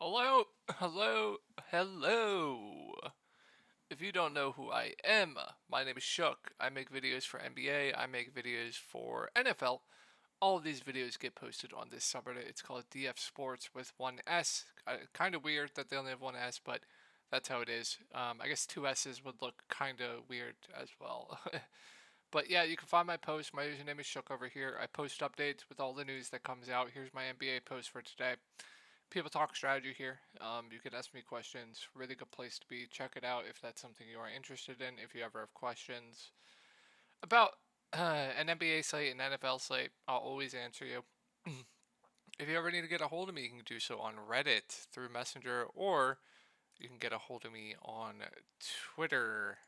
Hello, hello, hello. If you don't know who I am, my name is Shook. I make videos for NBA, I make videos for NFL. All of these videos get posted on this subreddit. It's called DF Sports with one S. Kind of weird that they only have one S, but that's how it is. I guess two S's would look kind of weird as well. But yeah, you can find my post. My username is Shook over here. I post updates with all the news that comes out. Here's my NBA post for today. People Talk Strategy here. You can ask me questions. Really good place to be. Check it out if that's something you are interested in. If you ever have questions about an NBA slate, an NFL slate, I'll always answer you. If you ever need to get a hold of me, you can do so on Reddit through Messenger, or you can get a hold of me on Twitter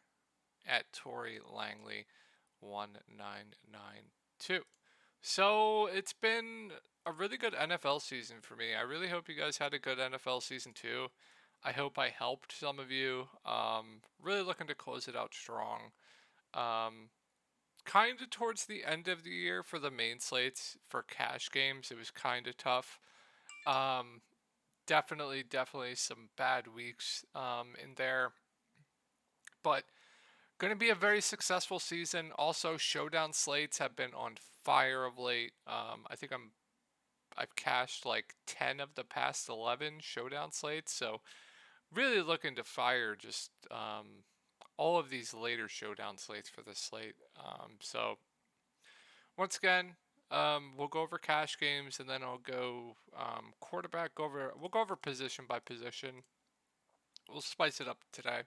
at Tori Langley 1992. So it's been a really good NFL season for me. I really hope you guys had a good NFL season too. I hope I helped some of you. Really looking to close it out strong. Um, kind of towards the end of the year for the main slates for cash games, it was kind of tough. Um, definitely some bad weeks in there, but going to be a very successful season. Also, showdown slates have been on fire of late. I think I've cashed like 10 of the past 11 showdown slates, so really looking to fire just all of these later showdown slates for this slate. So once again, we'll go over cash games, and then I'll go quarterback. We'll go over position by position. We'll spice it up today.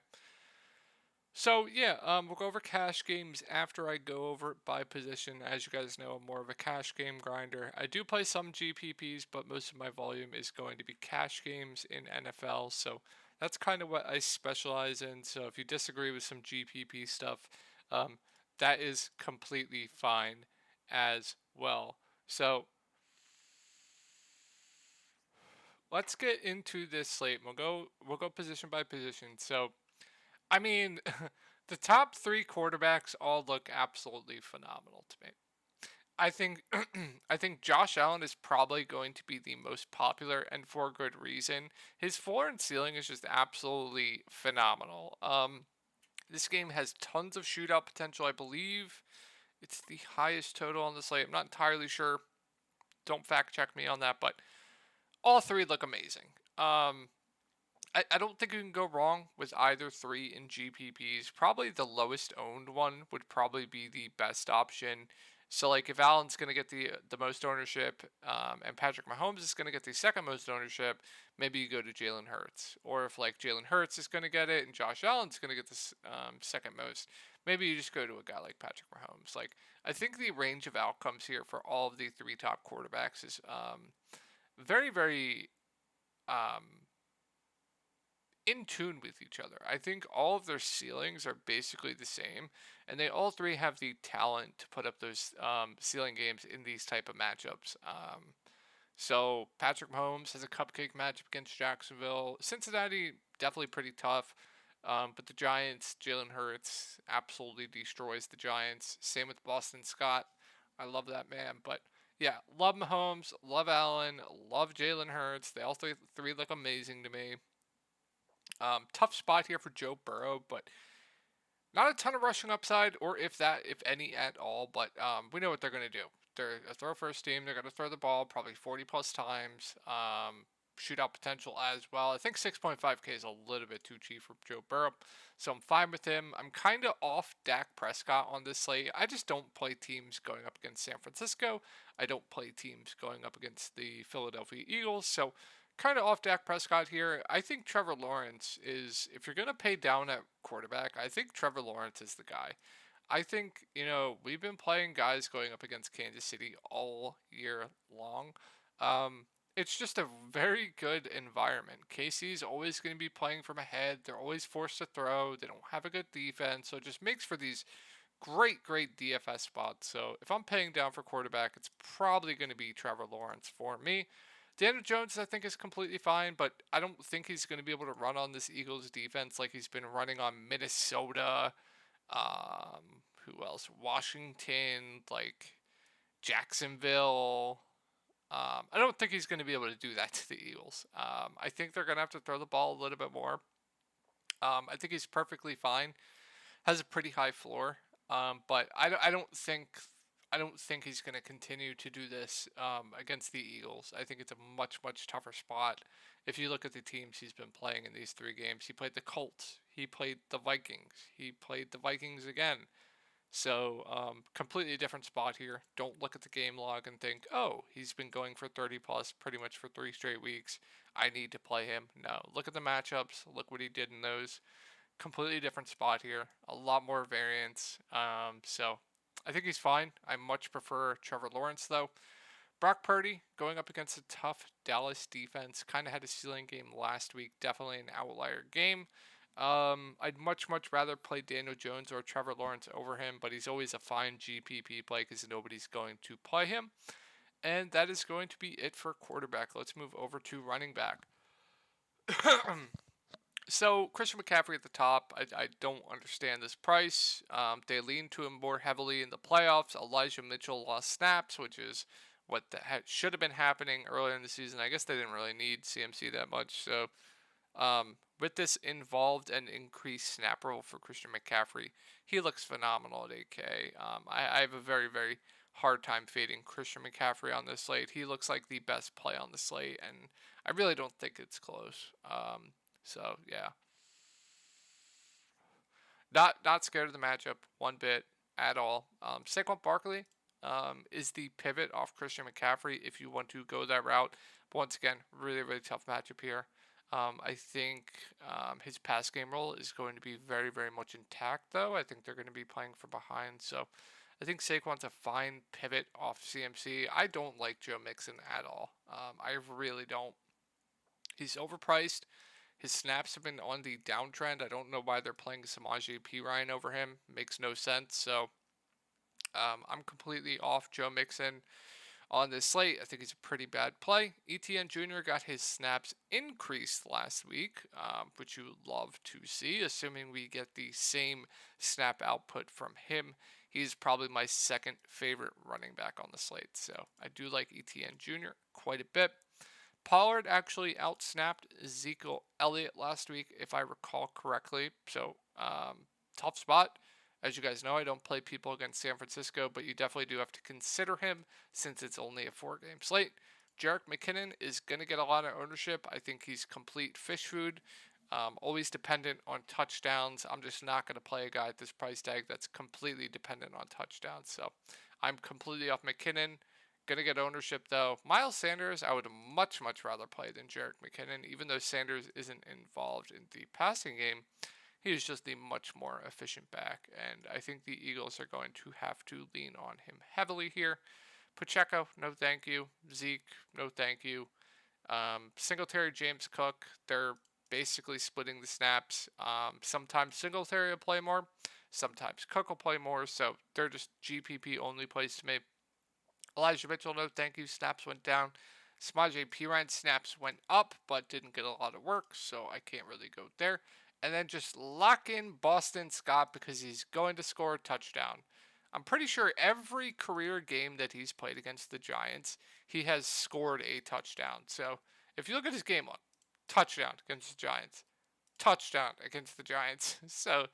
So yeah, we'll go over cash games after I go over it by position. As you guys know, I'm more of a cash game grinder. I do play some GPPs, but most of my volume is going to be cash games in NFL. So that's kind of what I specialize in. So if you disagree with some GPP stuff, um, that is completely fine as well. So let's get into this slate. We'll go position by position. So I mean, the top three quarterbacks all look absolutely phenomenal to me. I think I think Josh Allen is probably going to be the most popular, and for good reason. His floor and ceiling is just absolutely phenomenal. This game has tons of shootout potential. I believe it's the highest total on the slate. I'm not entirely sure. Don't fact check me on that, but all three look amazing. I don't think you can go wrong with either three in GPPs. Probably the lowest owned one would probably be the best option. So like if Allen's going to get the most ownership, and Patrick Mahomes is going to get the second most ownership, maybe you go to Jalen Hurts. Or if like Jalen Hurts is going to get it and Josh Allen's going to get the second most, maybe you just go to a guy like Patrick Mahomes. Like I think the range of outcomes here for all of the three top quarterbacks is very um, in tune with each other. I think all of their ceilings are basically the same, and they all three have the talent to put up those ceiling games in these type of matchups. So Patrick Mahomes has a cupcake matchup against Jacksonville. Cincinnati definitely pretty tough, but the Giants, Jalen Hurts absolutely destroys the Giants. Same with Boston Scott. I love that man, but yeah, love Mahomes, love Allen, love Jalen Hurts. They all three look amazing to me. Tough spot here for Joe Burrow, but not a ton of rushing upside, or if that, if any at all. But we know what they're going to do. They're a throw first team. They're going to throw the ball probably 40 plus times. Shootout potential as well. I think 6.5K is a little bit too cheap for Joe Burrow, so I'm fine with him. I'm kind of off Dak Prescott on this slate. I just don't play teams going up against San Francisco. I don't play teams going up against the Philadelphia Eagles, so kind of off Dak Prescott here. I think Trevor Lawrence is, if you're going to pay down at quarterback, I think Trevor Lawrence is the guy. I think, we've been playing guys going up against Kansas City all year long. It's just a very good environment. KC's always going to be playing from ahead. They're always forced to throw. They don't have a good defense. So it just makes for these great DFS spots. So if I'm paying down for quarterback, it's probably going to be Trevor Lawrence for me. Daniel Jones, I think, is completely fine, but I don't think he's going to be able to run on this Eagles defense like he's been running on Minnesota. Who else? Washington, like Jacksonville. I don't think he's going to be able to do that to the Eagles. I think they're going to have to throw the ball a little bit more. I think he's perfectly fine. Has a pretty high floor. But I don't think he's going to continue to do this against the Eagles. I think it's a much tougher spot. If you look at the teams he's been playing in these 3 games, he played the Colts, he played the Vikings, he played the Vikings again. So, completely different spot here. Don't look at the game log and think, oh, he's been going for 30 plus pretty much for 3 straight weeks. I need to play him. No, look at the matchups. Look what he did in those. Completely different spot here. A lot more variance. So, I think he's fine. I much prefer Trevor Lawrence, though. Brock Purdy going up against a tough Dallas defense. Kind of had a ceiling game last week. Definitely an outlier game. I'd much rather play Daniel Jones or Trevor Lawrence over him, but he's always a fine GPP play because nobody's going to play him. And that is going to be it for quarterback. Let's move over to running back. So Christian McCaffrey at the top, I don't understand this price. They lean to him more heavily in the playoffs. Elijah Mitchell lost snaps, which is what should have been happening earlier in the season. I guess they didn't really need CMC that much. So with this involved and increased snap roll for Christian McCaffrey, he looks phenomenal at 8K. I have a very hard time fading Christian McCaffrey on this slate. He looks like the best play on the slate, and I really don't think it's close. So yeah, not scared of the matchup one bit at all. Saquon Barkley is the pivot off Christian McCaffrey if you want to go that route. But once again, really tough matchup here. I think his pass game role is going to be very much intact, though. I think they're going to be playing from behind. So I think Saquon's a fine pivot off CMC. I don't like Joe Mixon at all. I really don't. He's overpriced. His snaps have been on the downtrend. I don't know why they're playing Samaje Perine over him. Makes no sense. So I'm completely off Joe Mixon on this slate. I think he's a pretty bad play. ETN Jr. got his snaps increased last week, which you would love to see, assuming we get the same snap output from him. He's probably my second favorite running back on the slate. So I do like ETN Jr. quite a bit. Pollard actually outsnapped Ezekiel Elliott last week, if I recall correctly. So, tough spot. As you guys know, I don't play people against San Francisco, but you definitely do have to consider him since it's only a 4-game slate. Jerick McKinnon is going to get a lot of ownership. I think he's complete fish food. Always dependent on touchdowns. I'm just not going to play a guy at this price tag that's completely dependent on touchdowns. So I'm completely off McKinnon. Gonna get ownership though. Miles Sanders, I would much rather play than Jerick McKinnon, even though Sanders isn't involved in the passing game. He is just the much more efficient back, and I think the Eagles are going to have to lean on him heavily here. Pacheco, no thank you. Zeke, no thank you. Singletary, James Cook, they're basically splitting the snaps. Sometimes Singletary will play more, sometimes Cook will play more, so they're just GPP only plays to me. Elijah Mitchell, no thank you. Snaps went down. Samaje Perine snaps went up, but didn't get a lot of work, so I can't really go there. And then just lock in Boston Scott because he's going to score a touchdown. I'm pretty sure every career game that he's played against the Giants, he has scored a touchdown. So if you look at his game log, touchdown against the Giants, touchdown against the Giants. So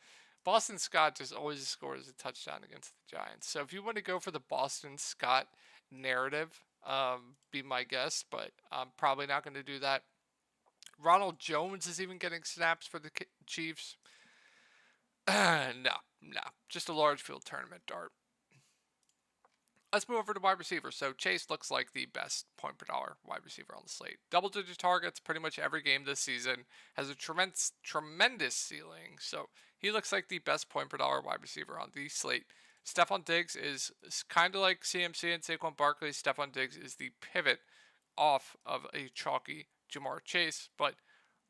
Boston Scott just always scores a touchdown against the Giants. So if you want to go for the Boston Scott narrative, be my guest, but I'm probably not going to do that. Ronald Jones is even getting snaps for the Chiefs. No, just a large field tournament dart. Let's move over to wide receiver. So Chase looks like the best point per dollar wide receiver on the slate. Double-digit targets pretty much every game this season. Has a tremendous ceiling. So he looks like the best point per dollar wide receiver on the slate. Stephon Diggs is kind of like CMC and Saquon Barkley. Stephon Diggs is the pivot off of a chalky Jamar Chase. But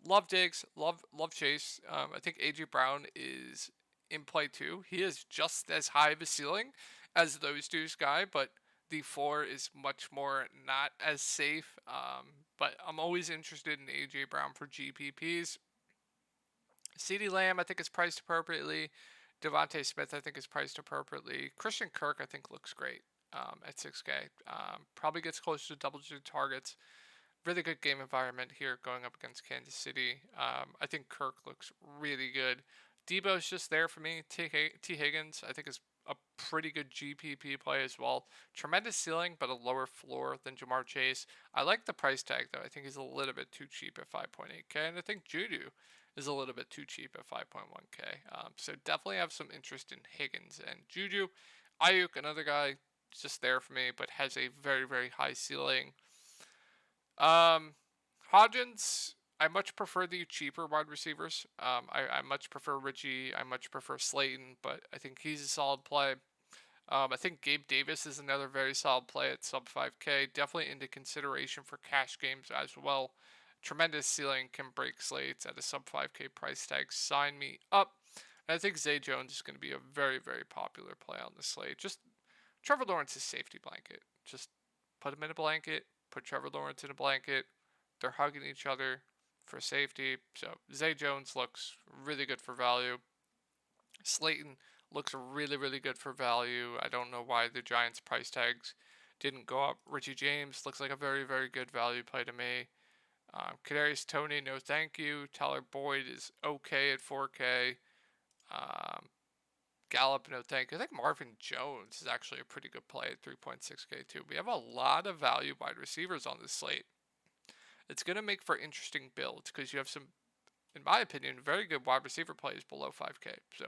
love Diggs, love Chase. I think AJ Brown is in play too. He is just as high of a ceiling as those two's guy, but the floor is much more not as safe. But I'm always interested in AJ Brown for GPPs. CeeDee Lamb, I think, is priced appropriately. Devontae Smith, I think, is priced appropriately. Christian Kirk, I think, looks great. at 6K. Probably gets close to double-digit targets. Really good game environment here going up against Kansas City. I think Kirk looks really good. Debo's just there for me. T. Higgins, I think, is a pretty good GPP play as well. Tremendous ceiling, but a lower floor than Jamar Chase. I like the price tag, though. I think he's a little bit too cheap at 5.8K, and I think Juju is a little bit too cheap at 5.1K. So definitely have some interest in Higgins and Juju. Ayuk, another guy, just there for me, but has a very, very high ceiling. Um, Hodgins, I much prefer the cheaper wide receivers. I much prefer Richie. I much prefer Slayton, but I think he's a solid play. I think Gabe Davis is another very solid play at sub 5K. Definitely into consideration for cash games as well. Tremendous ceiling, can break slates at a sub 5K price tag. Sign me up. And I think Zay Jones is going to be a very, very popular play on the slate. Just Trevor Lawrence's safety blanket. Just put him in a blanket, put Trevor Lawrence in a blanket. They're hugging each other for safety. So Zay Jones looks really good for value. Slayton looks really, really good for value. I don't know why the Giants' price tags didn't go up. Richie James looks like a very, very good value play to me. Kadarius Toney, no thank you. Tyler Boyd is okay at 4K. Um, Gallup, no thank you. I think Marvin Jones is actually a pretty good play at 3.6K too. We have a lot of value wide receivers on this slate. It's going to make for interesting builds because you have some, in my opinion, very good wide receiver plays below 5K. So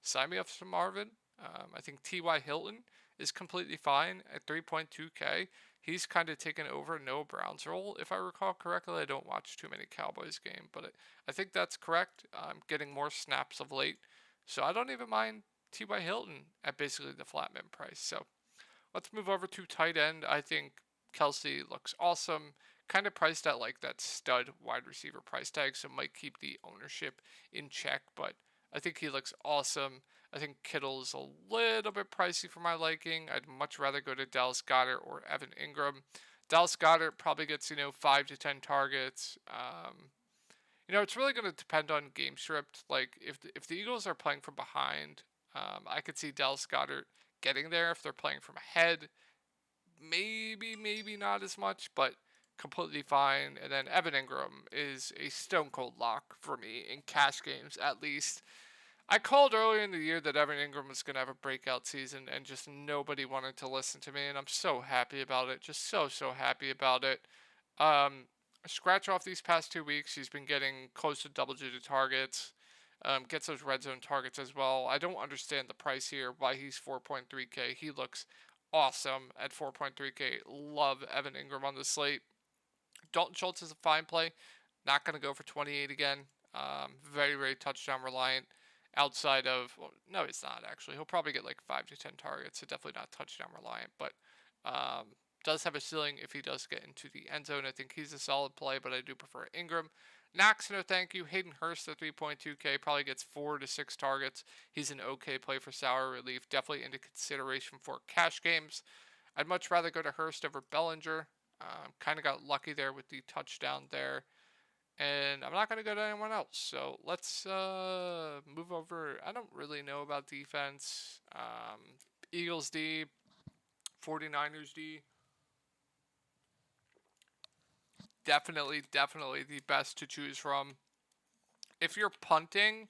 sign me up for Marvin. I think T.Y. Hilton is completely fine at 3.2K. He's kind of taken over Noah Brown's role, if I recall correctly. I don't watch too many Cowboys games, but I think that's correct. Getting more snaps of late. So I don't even mind T.Y. Hilton at basically the flat min price. So let's move over to tight end. I think Kelsey looks awesome. Kind of priced at like that stud wide receiver price tag, so might keep the ownership in check, but I think he looks awesome. I think Kittle's a little bit pricey for my liking. I'd much rather go to Dallas Goedert or Evan Ingram. Dallas Goedert probably gets, 5 to 10 targets. It's really going to depend on game script. Like, if the Eagles are playing from behind, I could see Dallas Goedert getting there. If they're playing from ahead, maybe not as much, but completely fine. And then Evan Ingram is a stone cold lock for me in cash games, at least. I called earlier in the year that Evan Ingram was going to have a breakout season, and just nobody wanted to listen to me, and I'm so happy about it. Just so happy about it. Scratch off these past 2 weeks, he's been getting close to double-digit targets. Gets those red zone targets as well. I don't understand the price here, why he's 4.3K. He looks awesome at 4.3K. Love Evan Ingram on the slate. Dalton Schultz is a fine play. Not going to go for 28 again. Very, very touchdown reliant. Outside of, well, no, he's not actually. He'll probably get like 5 to 10 targets, so definitely not touchdown reliant. But does have a ceiling if he does get into the end zone. I think he's a solid play, but I do prefer Ingram. Knox, no thank you. Hayden Hurst at 3.2K probably gets 4 to 6 targets. He's an okay play for sour relief. Definitely into consideration for cash games. I'd much rather go to Hurst over Bellinger. Kind of got lucky there with the touchdown there. And I'm not going to go to anyone else. So let's move over. I don't really know about defense. Eagles D, 49ers D. Definitely the best to choose from. If you're punting,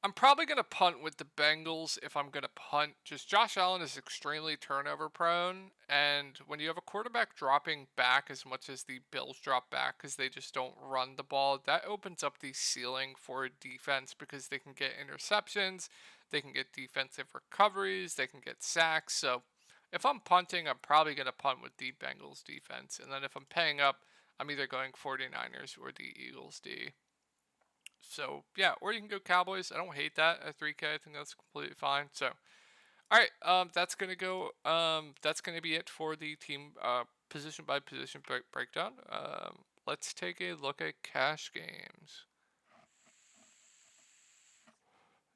I'm probably going to punt with the Bengals if I'm going to punt. Just Josh Allen is extremely turnover prone. And when you have a quarterback dropping back as much as the Bills drop back because they just don't run the ball, that opens up the ceiling for a defense because they can get interceptions, they can get defensive recoveries, they can get sacks. So if I'm punting, I'm probably going to punt with the Bengals defense. And then if I'm paying up, I'm either going 49ers or the Eagles D. So yeah, or you can go Cowboys. I don't hate that at 3K. I think that's completely fine. So all right, that's gonna go. That's gonna be it for the team position by position breakdown. Let's take a look at cash games.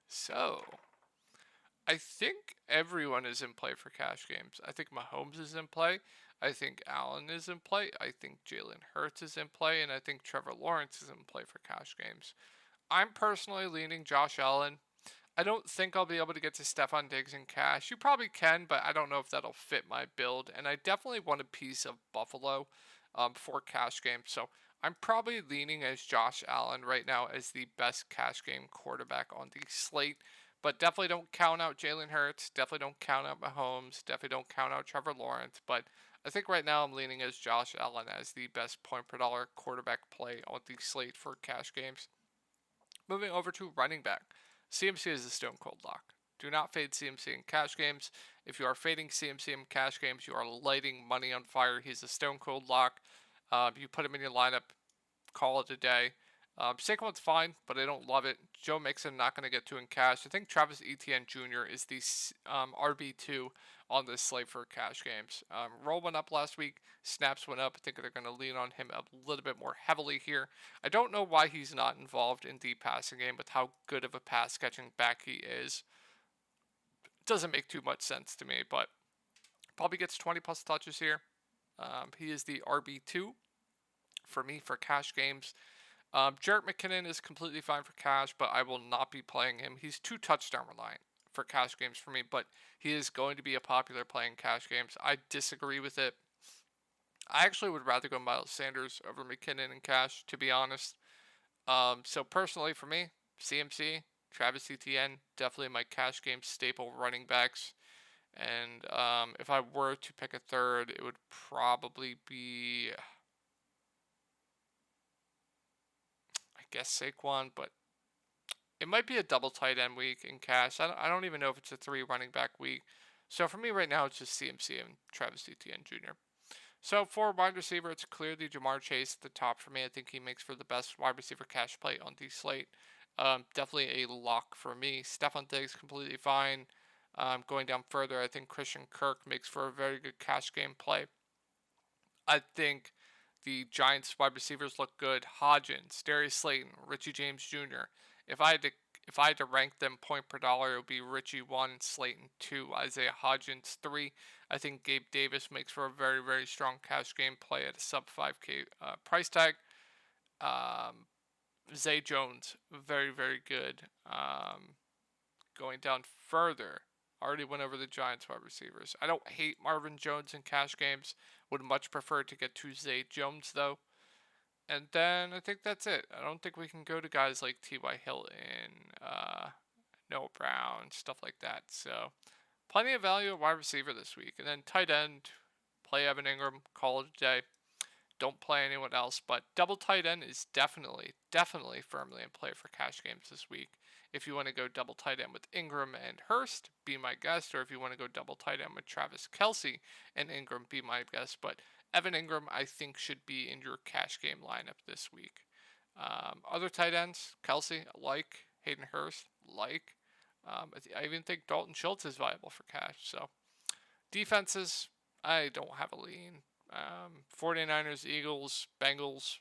So I think everyone is in play for cash games. I think Mahomes is in play. I think Allen is in play. I think Jalen Hurts is in play, and I think Trevor Lawrence is in play for cash games. I'm personally leaning Josh Allen. I don't think I'll be able to get to Stephon Diggs in cash. You probably can, but I don't know if that'll fit my build. And I definitely want a piece of Buffalo for cash game. So I'm probably leaning as Josh Allen right now as the best cash game quarterback on the slate. But definitely don't count out Jalen Hurts. Definitely don't count out Mahomes. Definitely don't count out Trevor Lawrence. But I think right now I'm leaning as Josh Allen as the best point per dollar quarterback play on the slate for cash games. Moving over to running back. CMC is a stone cold lock. Do not fade CMC in cash games. If you are fading CMC in cash games, you are lighting money on fire. He's a stone cold lock. You put him in your lineup, call it a day. Saquon's fine, but I don't love it. Joe Mixon, not going to get to in cash. I think Travis Etienne Jr. is the RB2 on this slate for cash games. Roll went up last week. Snaps went up. I think they're going to lean on him a little bit more heavily here. I don't know why he's not involved in the passing game with how good of a pass catching back he is. Doesn't make too much sense to me, but probably gets 20 plus touches here. He is the RB2 for me for cash games. Jarrett McKinnon is completely fine for cash, but I will not be playing him. He's too touchdown reliant for cash games for me, but he is going to be a popular play in cash games. I disagree with it. I actually would rather go Miles Sanders over McKinnon in cash, to be honest. So personally for me, CMC, Travis Etienne, definitely my cash game staple running backs. And if I were to pick a third, it would probably be, I guess, Saquon, but it might be a double tight end week in cash. I don't even know if it's a 3 running back week. So for me right now, it's just CMC and Travis Etienne Jr. So for wide receiver, it's clearly Jamar Chase at the top for me. I think he makes for the best wide receiver cash play on the slate. Definitely a lock for me. Stephon Diggs completely fine. Going down further, I think Christian Kirk makes for a very good cash game play. I think the Giants wide receivers look good. Hodgins, Darius Slayton, Richie James Jr. If I had to rank them point per dollar, it would be Richie 1, Slayton 2, Isaiah Hodgins 3. I think Gabe Davis makes for a very, very strong cash game play at a sub 5K price tag. Zay Jones, very, very good. Going down further, already went over the Giants wide receivers. I don't hate Marvin Jones in cash games. Would much prefer to get to Zay Jones, though. And then I think that's it. I don't think we can go to guys like T.Y. Hilton, Noah Brown, stuff like that. So plenty of value at wide receiver this week. And then tight end, play Evan Ingram, call it a day. Don't play anyone else, but double tight end is definitely firmly in play for cash games this week. If you want to go double tight end with Ingram and Hurst, be my guest. Or if you want to go double tight end with Travis Kelce and Ingram, be my guest. But Evan Ingram, I think, should be in your cash game lineup this week. Other tight ends, Kelce, like. Hayden Hurst, like. I even think Dalton Schultz is viable for cash. So defenses, I don't have a lean. 49ers, Eagles, Bengals,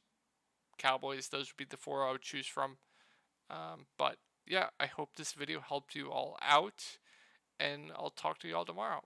Cowboys, those would be the 4 I would choose from. But yeah, I hope this video helped you all out, and I'll talk to you all tomorrow.